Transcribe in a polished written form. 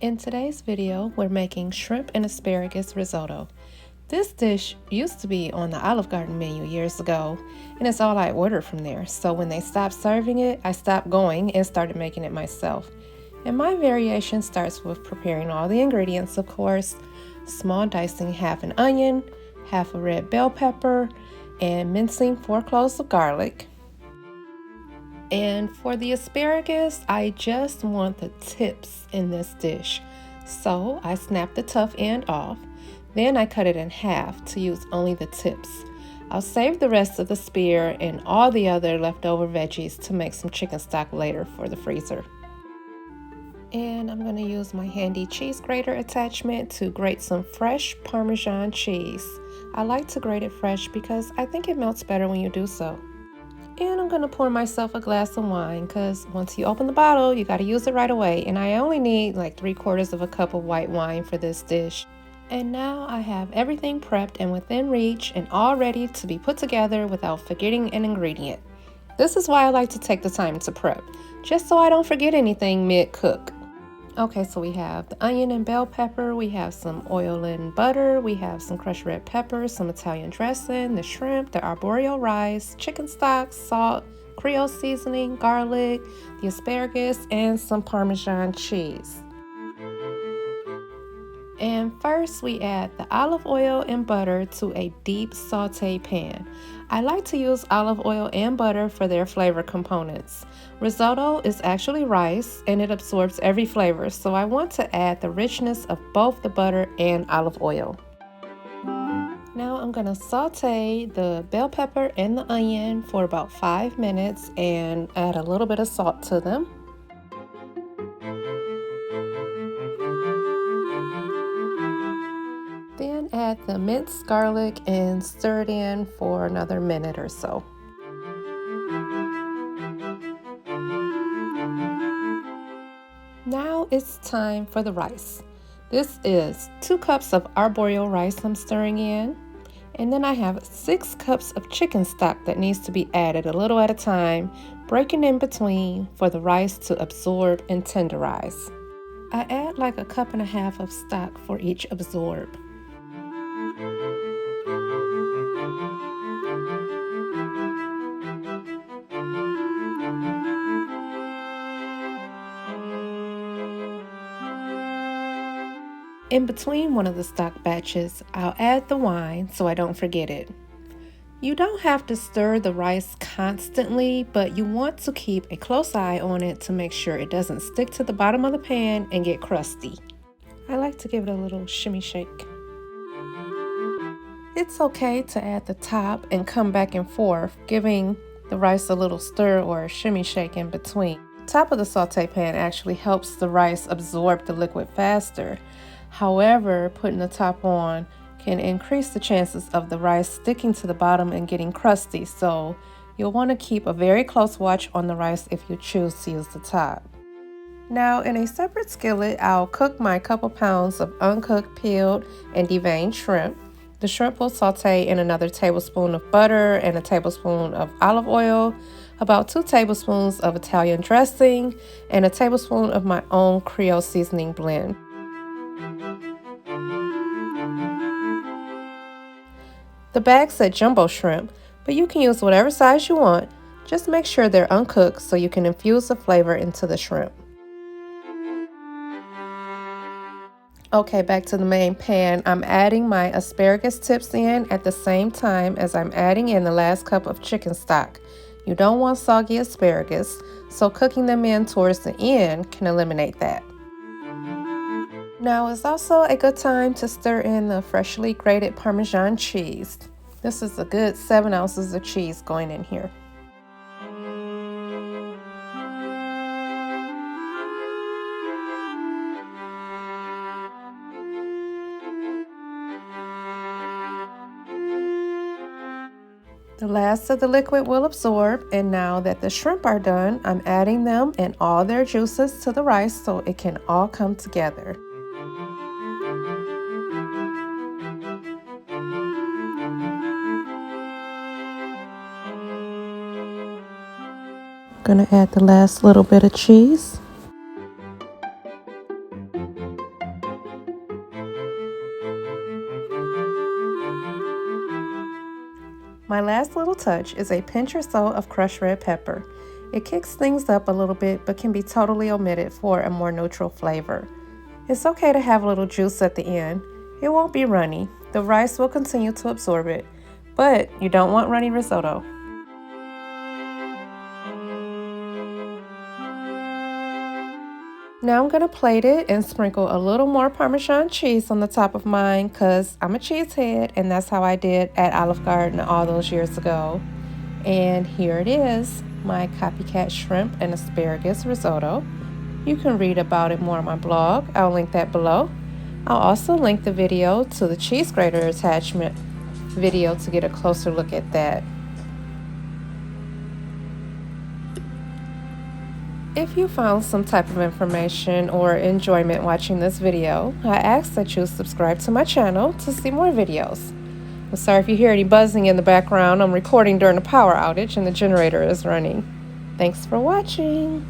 In today's video, we're making shrimp and asparagus risotto. This dish used to be on the Olive Garden menu years ago, and it's all I ordered from there. So when they stopped serving it, I stopped going and started making it myself. And my variation starts with preparing all the ingredients, of course, small dicing half an onion, half a red bell pepper, and mincing 4 cloves of garlic. And for the asparagus, I just want the tips in this dish. So I snap the tough end off. Then I cut it in half to use only the tips. I'll save the rest of the spear and all the other leftover veggies to make some chicken stock later for the freezer. And I'm going to use my handy cheese grater attachment to grate some fresh Parmesan cheese. I like to grate it fresh because I think it melts better when you do so. And I'm going to pour myself a glass of wine because once you open the bottle, you got to use it right away. And I only need like 3/4 of a cup of white wine for this dish. And now I have everything prepped and within reach and all ready to be put together without forgetting an ingredient. This is why I like to take the time to prep, just so I don't forget anything mid-cook. Okay, so we have the onion and bell pepper, we have some oil and butter, we have some crushed red peppers, some Italian dressing, the shrimp, the arborio rice, chicken stock, salt, Creole seasoning, garlic, the asparagus, and some Parmesan cheese. And first we add the olive oil and butter to a deep saute pan. I like to use olive oil and butter for their flavor components. Risotto is actually rice and it absorbs every flavor, so I want to add the richness of both the butter and olive oil. Now I'm going to saute the bell pepper and the onion for about 5 minutes and add a little bit of salt to them. Then add the minced garlic and stir it in for another minute or so. Now it's time for the rice. This is 2 cups of arborio rice I'm stirring in. And then I have 6 cups of chicken stock that needs to be added a little at a time, breaking in between for the rice to absorb and tenderize. I add like 1.5 cups of stock for each absorb. In between one of the stock batches, I'll add the wine so I don't forget it. You don't have to stir the rice constantly, but you want to keep a close eye on it to make sure it doesn't stick to the bottom of the pan and get crusty. I like to give it a little shimmy shake. It's okay to add the top and come back and forth, giving the rice a little stir or a shimmy shake in between. The top of the saute pan actually helps the rice absorb the liquid faster. However, putting the top on can increase the chances of the rice sticking to the bottom and getting crusty, so you'll want to keep a very close watch on the rice if you choose to use the top. Now in a separate skillet, I'll cook my couple pounds of uncooked, peeled, and deveined shrimp. The shrimp will saute in another tablespoon of butter and a tablespoon of olive oil, about 2 tablespoons of Italian dressing, and a tablespoon of my own Creole seasoning blend. The bag said jumbo shrimp, but you can use whatever size you want. Just make sure they're uncooked so you can infuse the flavor into the shrimp. Okay, back to the main pan. I'm adding my asparagus tips in at the same time as I'm adding in the last cup of chicken stock. You don't want soggy asparagus, so cooking them in towards the end can eliminate that. Now is also a good time to stir in the freshly grated Parmesan cheese. This is a good 7 ounces of cheese going in here. The last of the liquid will absorb, and now that the shrimp are done, I'm adding them and all their juices to the rice so it can all come together. Gonna add the last little bit of cheese. last little touch is a pinch or so of crushed red pepper. It kicks things up a little bit but can be totally omitted for a more neutral flavor. It's okay to have a little juice at the end. It won't be runny. The rice will continue to absorb it, but you don't want runny risotto. Now I'm going to plate it and sprinkle a little more Parmesan cheese on the top of mine because I'm a cheesehead and that's how I did at Olive Garden all those years ago. And here it is, my copycat shrimp and asparagus risotto. You can read about it more on my blog. I'll link that below. I'll also link the video to the cheese grater attachment video to get a closer look at that. If you found some type of information or enjoyment watching this video, I ask that you subscribe to my channel to see more videos. I'm sorry if you hear any buzzing in the background. I'm recording during a power outage and the generator is running. Thanks for watching.